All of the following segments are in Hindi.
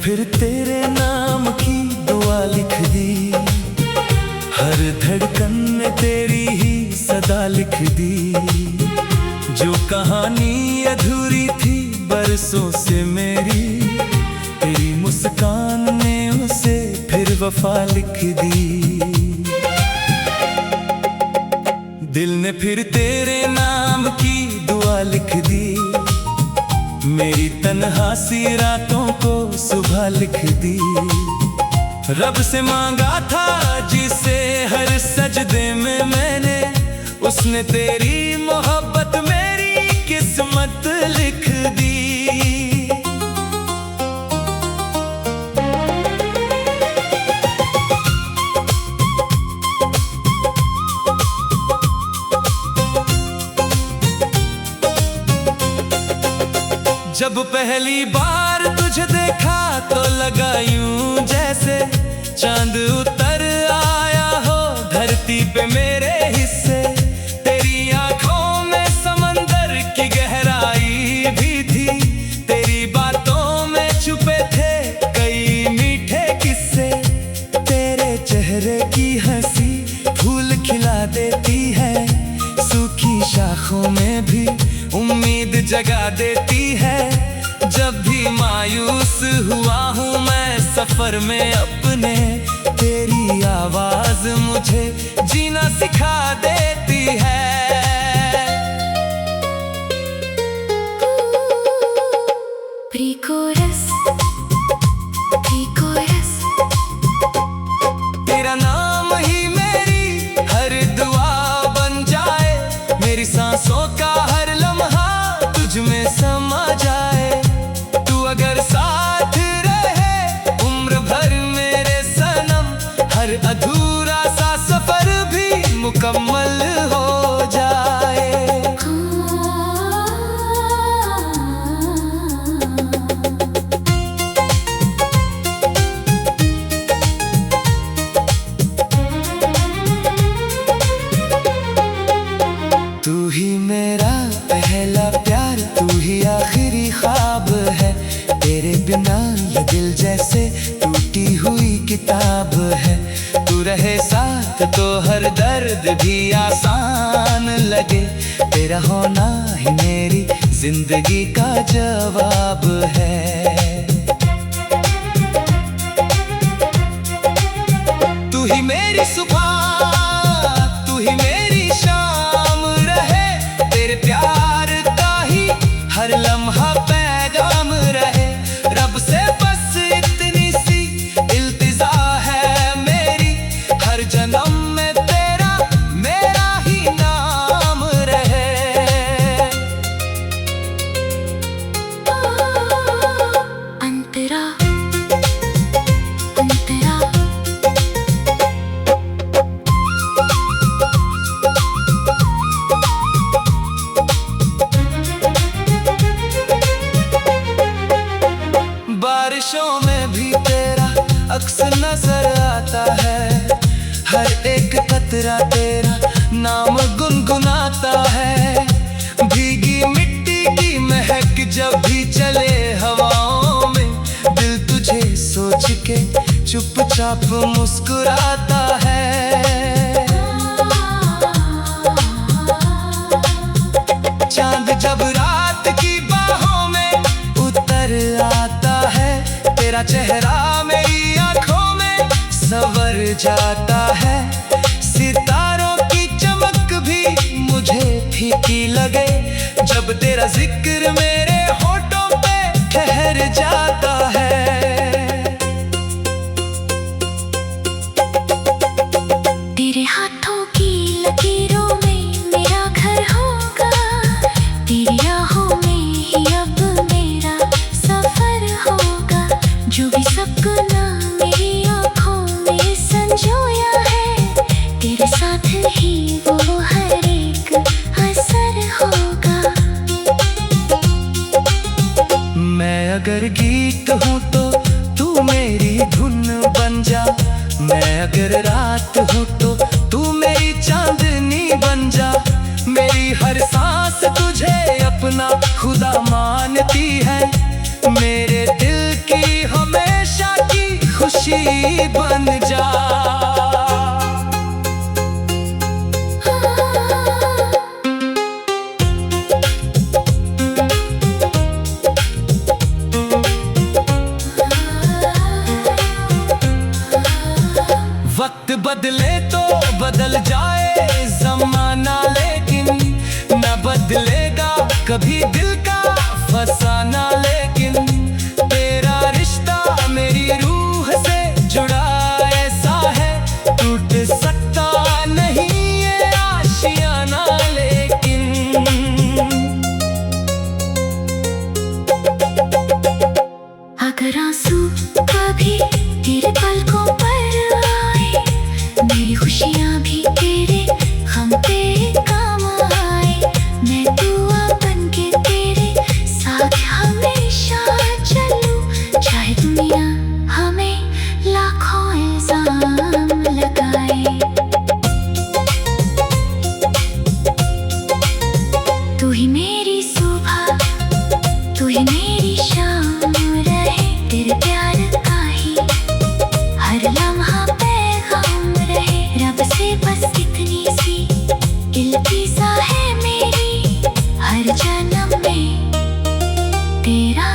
फिर तेरे नाम की दुआ लिख दी, हर धड़कन में तेरी ही सदा लिख दी। जो कहानी अधूरी थी बरसों से मेरी, तेरी मुस्कान ने उसे फिर वफा लिख दी। दिल ने फिर तेरे नाम की दुआ लिख दी, मेरी तन्हा सी रातों को सुबह लिख दी। रब से मांगा था जिसे हर सजदे में मैंने, उसने तेरी मोहब्बत मेरी किस्मत लिख दी। जब पहली बार तुझे देखा तो लगा यूं जैसे चांद उतर आया हो धरती पे मेरे हिस्से। तेरी आंखों में समंदर की गहराई भी थी, तेरी बातों में छुपे थे कई मीठे किस्से। तेरे चेहरे की हंसी फूल खिला देती है, सूखी शाखों में भी उम्मीद जगा देती है। जब भी मायूस हुआ हूँ मैं सफर में अपने, तेरी आवाज मुझे जीना सिखा देती है। Pre-coarse, pre-coarse. तेरा नाम ही मेरी हर दुआ बन जाए, मेरी सांसों का हर लम्हा तुझ में समा जाए। तू अगर साथ रहे उम्र भर मेरे सनम, हर अधूरा सा सफर भी मुकम्मल हो जाए। तू ही मेरा पहला प्यार, तू ही आखिरी ख्वाब है। तेरे बिना ये दिल जैसे टूटी हुई किताब है। तू रहे साथ तो हर दर्द भी आसान लगे, तेरा होना ही मेरी जिंदगी का जवाब है। तू ही मेरी सुबह, तू ही मेरी शाम रहे, तेरे प्यार का ही हर लम्हा पैगाम रहे। रब से बस इतनी सी इल्तिजा है मेरी, हर जन्म में तेरा मेरा ही नाम रहे। अंतरा, अंतरा। बारिशों में भी तेरा अक्स नजर आता है, हर एक कतरा तेरा नाम गुनगुनाता है। भीगी मिट्टी की महक जब भी चले हवाओं में, दिल तुझे सोच के चुपचाप मुस्कुराता है। चांद जब रात की बाहों में उतर आता है, तेरा चेहरा मेरी आंखों में संवर जाता है। सितारों की चमक भी मुझे फीकी लगे, जब तेरा जिक्र मेरे होठों पे ठहर जाता है। तेरे हाथों की लकीरों में मेरा घर होगा, तेरी राहों में ही अब मेरा सफर होगा। जो भी सपना मेरी आँखों में संजोया है, तेरे साथ ही वो हर एक असर होगा। मैं अगर गीत हूँ तो तू मेरी धुन बन जा, मैं अगर रात हूँ तो तू मेरी चांदनी बन जा। मेरी हर सांस तुझे अपना खुदा मानती है, मेरे दिल की हमें साक्षी बन जा। वक्त बदले तो बदल जाए जमाना, लेकिन न बदलेगा कभी दिल का फसाना। लेकिन तेरा रिश्ता मेरी रूह से जुड़ा ऐसा है, टूट सकता नहीं ये आशियाना। लेकिन अगर आंसू कभी तेरे पलकों पर आए, मेरी खुशियाँ भी तेरे गम पे काम आए, मैं दुआ बन के तेरे साथ हमेशा चलूं, चाहे दुनिया हमें लाखों इल्जाम लगाए। तू ही मेरी सुबह, तू ही मेरी शाम रहे, तेरे प्यार का ही हर लम्हा पैगाम रहे। रब से बस इतनी सी इल्तिजा है मेरी, हर जन्म में तेरा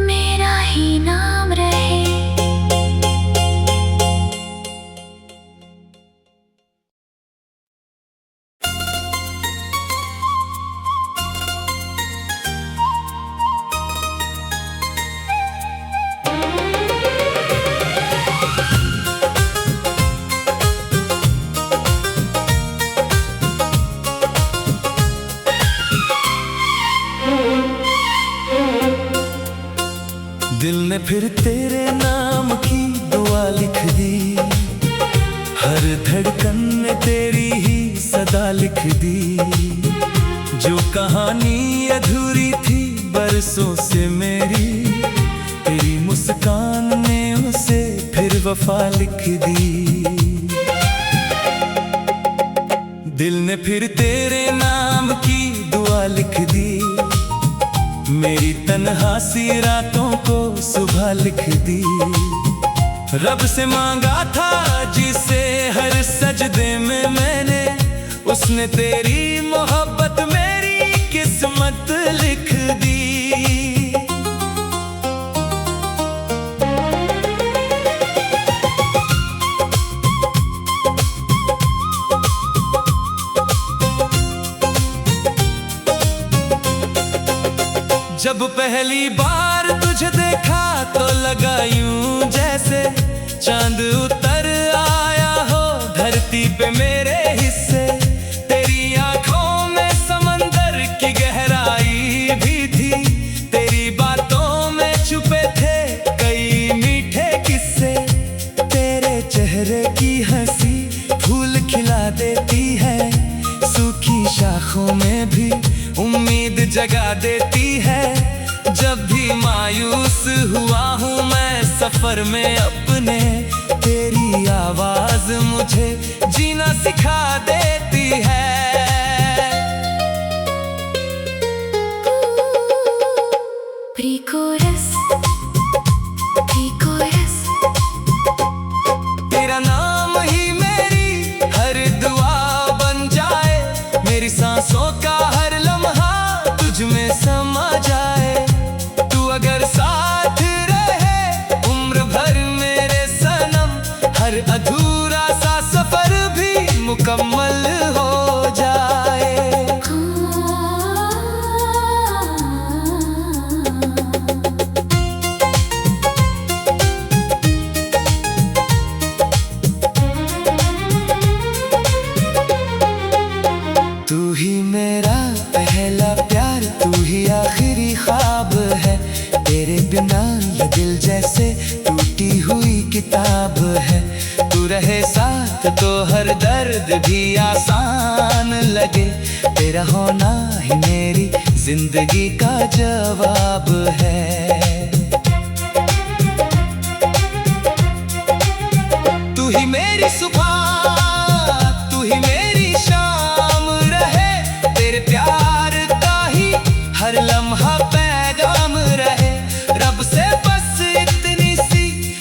मेरा ही नाम रहे। दिल ने फिर तेरे नाम की दुआ लिख दी, हर धड़कन में तेरी ही सदा लिख दी। जो कहानी अधूरी थी बरसों से मेरी, तेरी मुस्कान ने उसे फिर वफा लिख दी। दिल ने फिर तेरे नाम की दुआ लिख दी, मेरी तन्हासी रातों को सुबह लिख दी। रब से मांगा था जिसे हर सजदे में मैंने, उसने तेरी मोहब्बत मेरी किस्मत लिख दी। जब पहली बार तुझे देखा तो लगा यूं जैसे चांद उतर आया हो धरती पे मेरे हिस्से। तेरी आंखों में समंदर की गहराई भी थी, तेरी बातों में छुपे थे कई मीठे किस्से। तेरे चेहरे की हंसी फूल खिला देती है, सूखी शाखों में भी उम्मीद जगा देती है। जब भी मायूस हुआ हूँ मैं सफर में अपने, तेरी आवाज मुझे जीना सिखा देती है। प्री-कोरस, प्री-कोरस, तेरा नाम ही मेरी हर दुआ बन जाए, मेरी सांसों का हर लम्हा तुझ में समा जाए। तू अगर साथ रहे उम्र भर मेरे सनम, हर अधूरा सा सफर भी मुकम्मल हो जाए। तू ही मेरा पहला प्यार, तू ही आखिरी ख्वाब है। तेरे बिना ये दिल जैसे टूटी हुई किताब है। तू रहे साथ तो हर दर्द भी आसान लगे, तेरा होना ही मेरी जिंदगी का जवाब है। तू ही मेरी सुबह, तू ही मेरी शाम रहे, तेरे प्यार का ही हर लम्हा पैगाम रहे। रब से बस इतनी सी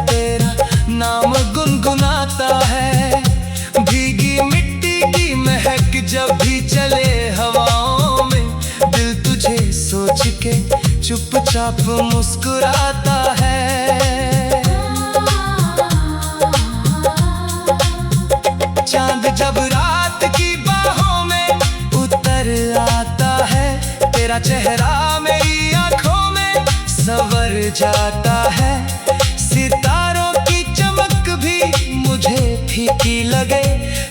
तेरा नाम गुनगुनाता है। भीगी मिट्टी की महक जब भी चले हवाओं में, दिल तुझे सोच के चुपचाप मुस्कुराता है। चांद जब रात की बाहों में उतर आता है, तेरा चेहरा मेरी आंखों में संवर जाता है। सितारों की चमक भी मुझे फीकी लगे,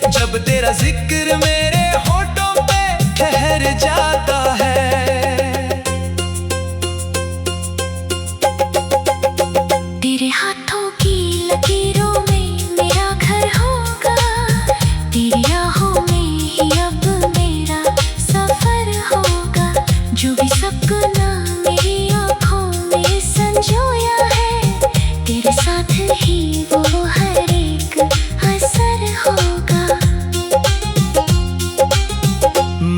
जब तेरा जिक्र मेरे होठों पे ठहर जाता है। तेरे हाथों की लकीरों में मेरा घर होगा, तेरी राहों में ही अब मेरा सफर होगा। जो भी सपना मेरी आँखों में संजोया है, तेरे साथ ही वो हर एक असर होगा।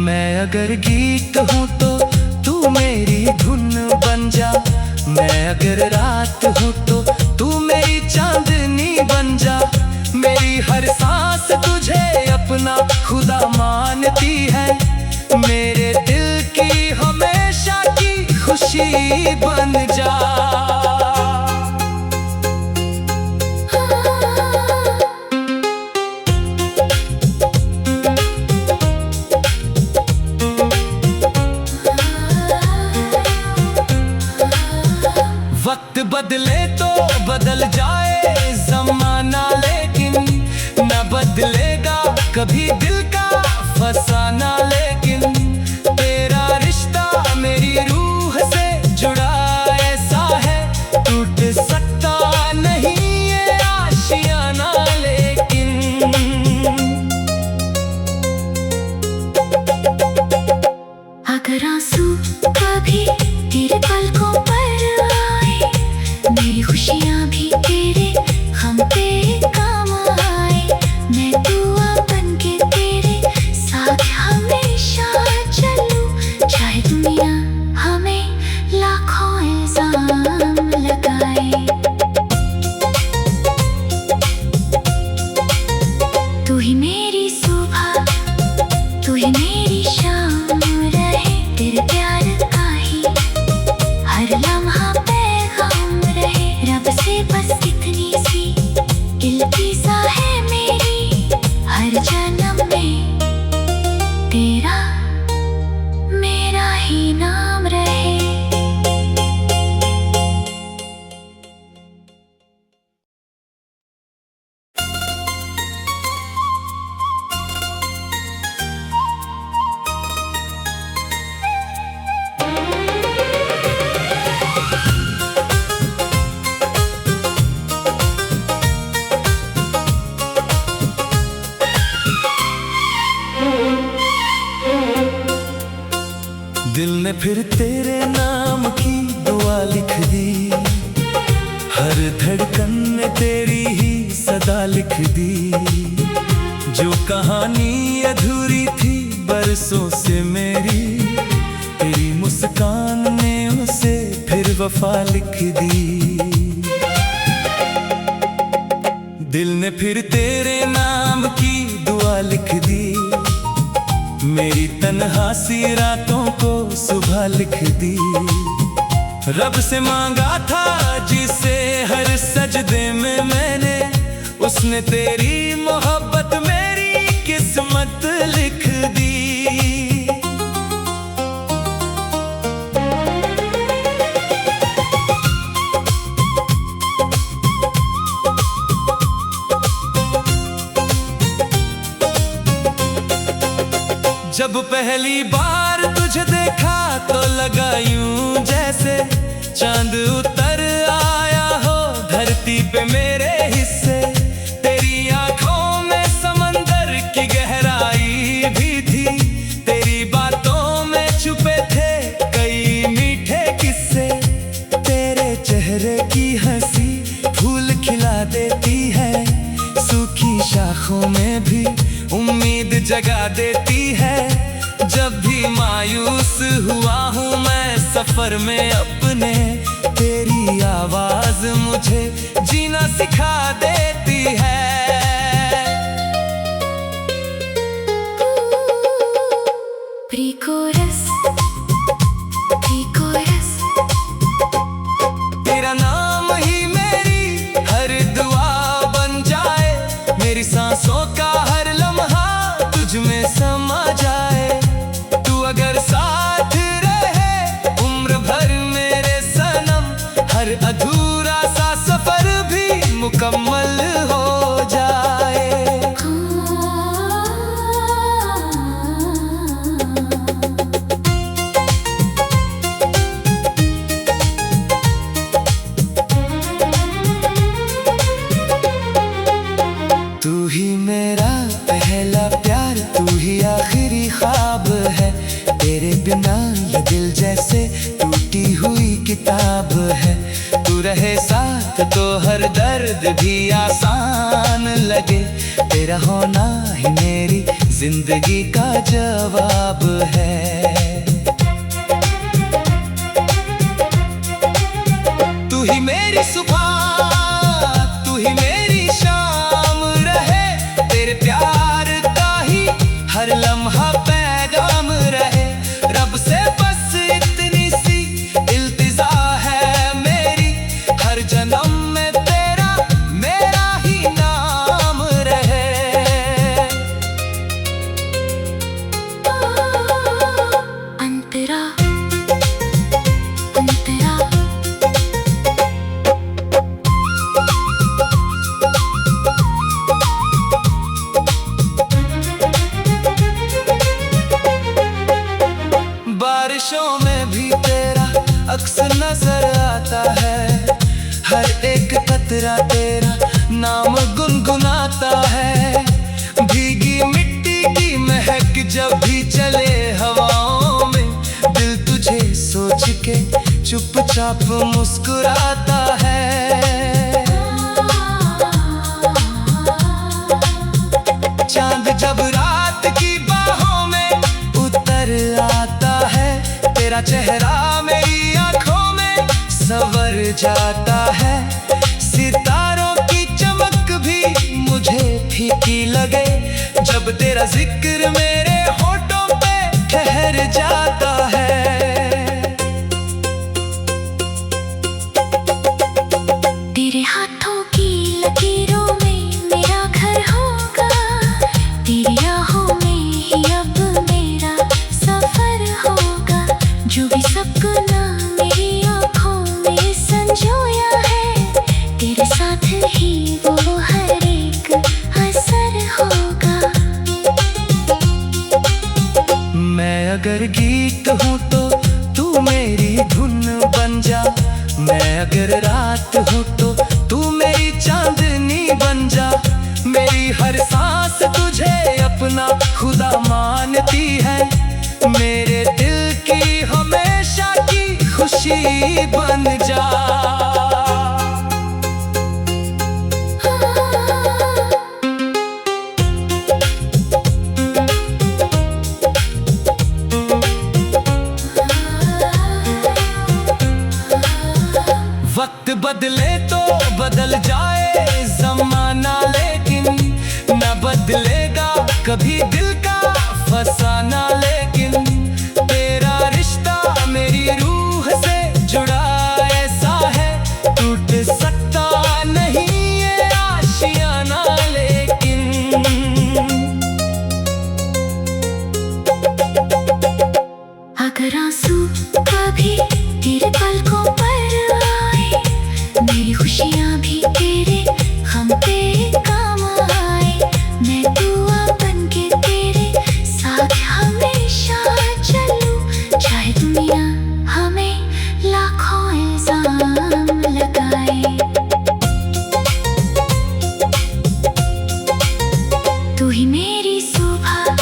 मैं अगर गीत हूँ तो तू मेरी धुन बन जा, मैं अगर रात हूँ तो तू मेरी चांदनी बन जा। मेरी हर सांस तुझे अपना खुदा मानती है, मेरे दिल की हमेशा की खुशी बन जा। वक्त बदले तो बदल जाए जमाना, लेकिन न बदलेगा कभी दिल का फसाना। लेकिन तेरा रिश्ता मेरी रूह से जुड़ा ऐसा है, टूट सकता नहीं ये आशियाना। लेकिन अगर आंसू कभी तेरे पलकों पर आए, मेरी खुशियाँ भी तेरे गम पे काम आए। मैं दुआ बन के तेरे साथ हमेशा चलूं, चाहे दुनिया हमें लाखों इल्जाम लगाए। तू ही मेरी सुबह, तू ही मेरी शाम रहे, तेरे प्यार का ही हर लम्हा पैगाम रहे। रब से बस इतनी सी इल्तिजा है मेरी, हर जन्म में तेरा मेरा ही नाम रहे। दिल ने फिर तेरे नाम की दुआ लिख दी, हर धड़कन में तेरी ही सदा लिख दी। जो कहानी अधूरी थी बरसों से मेरी, तेरी मुस्कान ने उसे फिर वफा लिख दी। दिल ने फिर तेरे नाम की दुआ लिख दी, मेरी तन्हा सी रातों को सुबह लिख दी। रब से मांगा था जिसे हर सजदे में मैंने, उसने तेरी मोहब्बत मेरी किस्मत लिख दी। जब पहली बार तुझे देखा तो लगा यूं जैसे चांद उतर आया हो धरती पे मेरे हिस्से। तेरी आंखों में समंदर की गहराई भी थी, तेरी बातों में छुपे थे कई मीठे किस्से। तेरे चेहरे की हंसी फूल खिला देती है, सूखी शाखों में भी उम्मीद जगा देती है। जब भी मायूस हुआ हूँ मैं सफर में अपने, तेरी आवाज मुझे जीना सिखा देती है। Pre-coarse, pre-coarse. तेरा नाम ही मेरी हर दुआ बन जाए, मेरी सांसों का हर लम्हा तुझ में समा जाए। तू अगर साथ रहे उम्र भर मेरे सनम, हर अधूरा सा सफर भी मुकम्मल हो जाए। तू ही मेरा पहला प्यार, तू ही आखिरी ख्वाब है। तेरे बिना ये दिल जैसे टूटी हुई किताब है। तू रहे साथ तो हर दर्द भी आसान लगे। तेरा होना ही मेरी जिंदगी का जवाब है। तू ही मेरी सुबह, तू ही मेरी शाम रहे। तेरे प्यार का ही हर लम्हा पैगाम रहे। रब से बस इतनी सी इल्तिजा है मेरी, हर जन्म में तेरा मेरा ही नाम रहे। अंतरा, अंतरा। बारिशों में भी तेरा अक्स नजर आता है। हर एक कतरा तेरा नाम गुनगुनाता है। भीगी मिट्टी की महक जब भी चले हवाओं में, दिल तुझे सोच के चुपचाप मुस्कुराता है। चांद जब रात की बाहों में उतर आता है, तेरा चेहरा मेरी आंखों में संवर जाता है। सितारों की चमक भी मुझे फीकी लगे, जब तेरा जिक्र मेरे होठों पे ठहर जाता है। तेरे हाथों की लकीरों में मेरा घर होगा। तेरी राहों में ही अब मेरा सफर होगा। जो भी सपना मेरी आँखों में संजोया है, तेरे साथ ही वो हर एक असर होगा। मैं अगर गीत हूँ तो तू मेरी धुन बन जा। मैं अगर रात हूँ तो तू मेरी चांदनी बन जा। मेरी हर सांस तुझे अपना खुदा मानती है। मेरे दिल की हमेशा की खुशी बन जा। वक्त बदले तो बदल जाए जमाना, लेकिन न बदलेगा कभी दिल का फसाना। लेकिन तेरा रिश्ता मेरी रूह से जुड़ा ऐसा है, टूट सकता नहीं ये आशियाना। लेकिन अगर आंसू कभी तेरे पलकों पर आए, मेरी खुशियाँ भी तेरे गम पे काम आए। मैं दुआ बन के तेरे साथ हमेशा चलूं, चाहे दुनिया हमें लाखों इल्जाम लगाए। तू ही मेरी सुबह,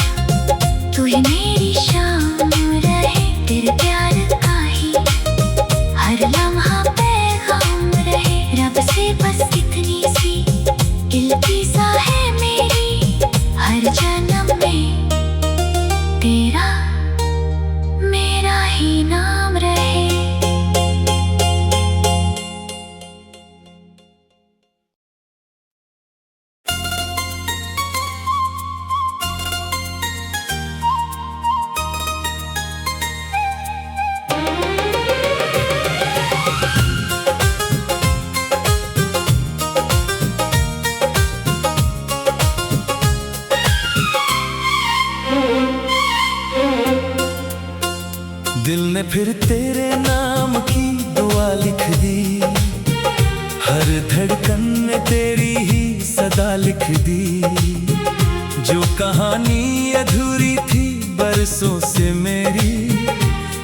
तू ही मेरी शाम रहे। तेरे प्यार का ही हर लम्हा पैगाम रहे। रब से बस इतनी सी इल्तिजा है मेरी, हर जन्म में तेरा फिर तेरे नाम की दुआ लिख दी, हर धड़कन में तेरी ही सदा लिख दी। जो कहानी अधूरी थी बरसों से मेरी,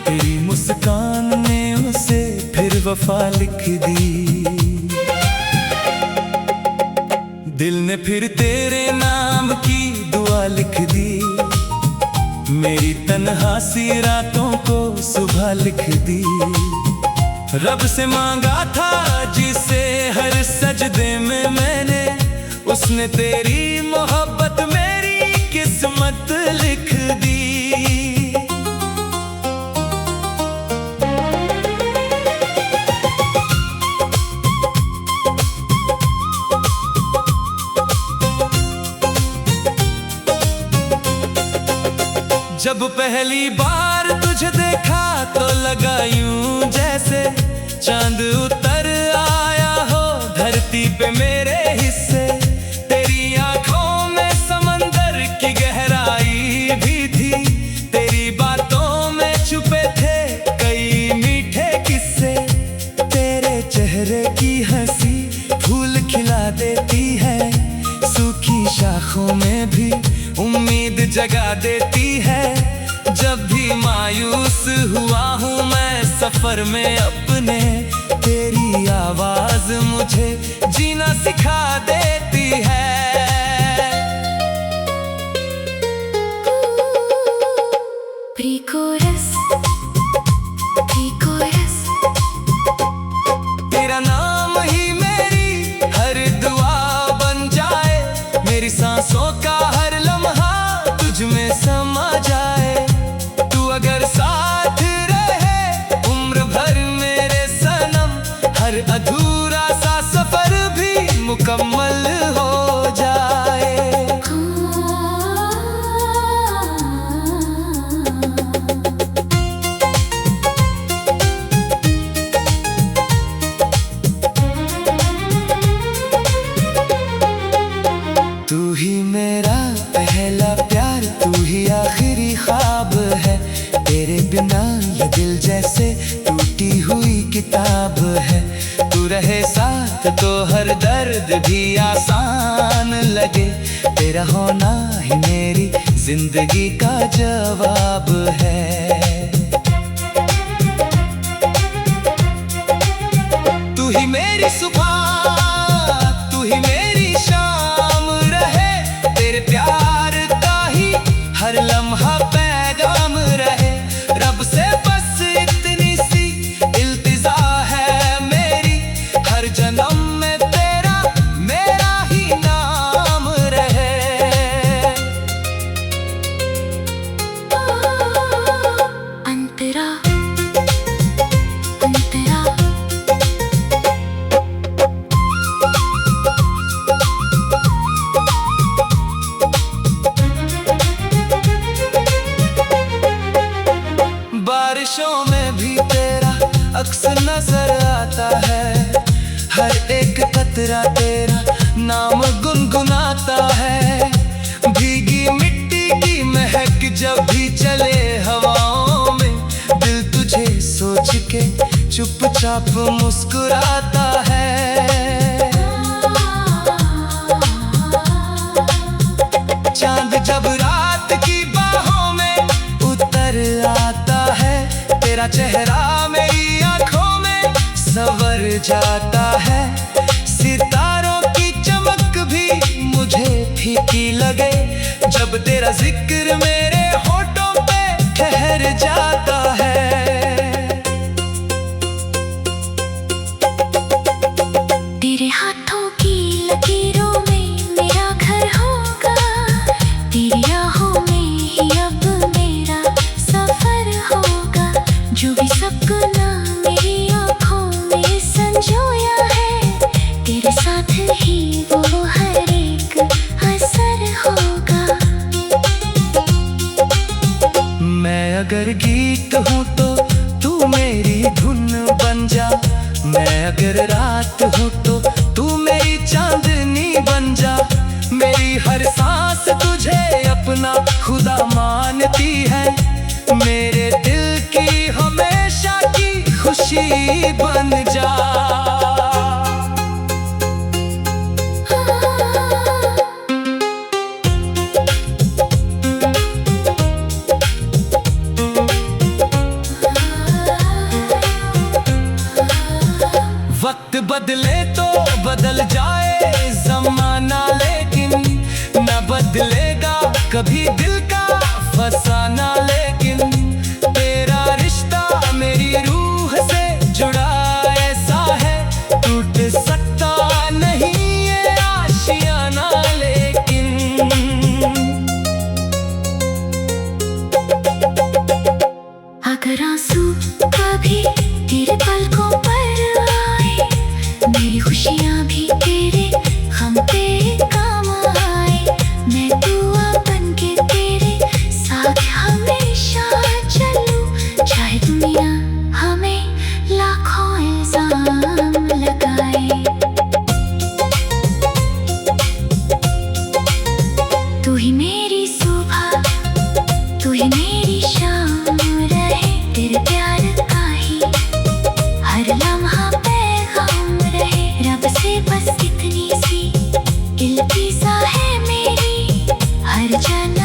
तेरी मुस्कान ने उसे फिर वफा लिख दी। दिल ने फिर तेरे नाम की दुआ लिख दी, मेरी तन्हा सी रातों को सुबह लिख दी। रब से मांगा था जिसे हर सजदे में मैंने, उसने तेरी मोहब्बत मेरी किस्मत लिख दी। जब पहली बार तुझे देखा तो लगा यूं जैसे चांद उतर आया हो धरती पे मेरे हिस्से। तेरी आंखों में समंदर की गहराई भी थी, तेरी बातों में छुपे थे कई मीठे किस्से। तेरे चेहरे की हंसी फूल खिला देती है, सूखी शाखों में भी उम्मीद जगा देती है। जब भी मायूस हुआ हूँ मैं सफर में अपने, तेरी आवाज मुझे जीना सिखा देती है। Pre-coarse, pre-coarse. तेरा नाम ही मेरी हर दुआ बन जाए, मेरी सांसों का हर लम्हा तुझ में समा जाए। तू अगर साथ रहे उम्र भर मेरे सनम, हर अधूरा सा सफर भी मुकम्मल हो जाए। तू ही मेरा पहला प्यार, तू ही आखिरी ख्वाब है। तेरे बिना ये दिल जैसे टूटी हुई किताब है। तू रहे साथ तो हर दर्द भी आसान लगे, तेरा होना ही मेरी जिंदगी का जवाब है। तू ही मेरी सुबह, तू ही मेरी शाम रहे, तेरे प्यार का ही हर लम्हा पैगाम रहे। रब से बस इतनी सी इल्तिजा है मेरी, हर जन्म में तेरा मेरा ही नाम रहे। अंतरा, अंतरा। बारिशों में भी तेरा अक्स नजर आता है, हर एक कतरा तेरा नाम गुनगुनाता है। भीगी मिट्टी की महक जब भी चले हवाओं में, दिल तुझे सोच के चुपचाप मुस्कुराता है। चांद जब रात की बाहों में उतर आता है, तेरा चेहरा मेरी आंखों में संवर जाता है। सितारों की चमक भी मुझे फीकी लगे, जब तेरा जिक्र मेरे होठों पे ठहर जाता है। तेरे हाथों की लकीरों में मेरा घर होगा, तेरी राहों में ही अब मेरा सफर होगा। जो भी सपना मेरी आँखों में संजोया है, तेरे साथ ही वो हर एक असर होगा। मैं अगर गीत हूँ तो तू मेरी धुन बन जा, मैं अगर रात हूँ तो तू मेरी चांदनी बन जा। मेरी हर सांस तुझे अपना खुदा मानती है, मेरे दिल की हमें खुशी बन जा। वक्त बदले तो बदल जाए जमाना, लेकिन न बदलेगा कभी दिल का फसाना। लेकिन तेरा रिश्ता मेरी रूह से जुड़ा ऐसा है, टूट सकता नहीं ये आशियाना। लेकिन अगर आंसू कभी तेरे पलकों पर आए, मेरी खुशियाँ भी तेरे गम पे काम आए। मैं दुआ बन के तेरे साथ हमेशा चलूं, चाहे दुनिया हमें लाखों इल्जाम लगाए। तू ही मेरी सुबह, तू ही मेरी शाम रहे, तेरे प्यार का ही हर लम्हा पैगाम रहे। रब से बस इतनी सी इल्तिजा है मेरी, हर जन्म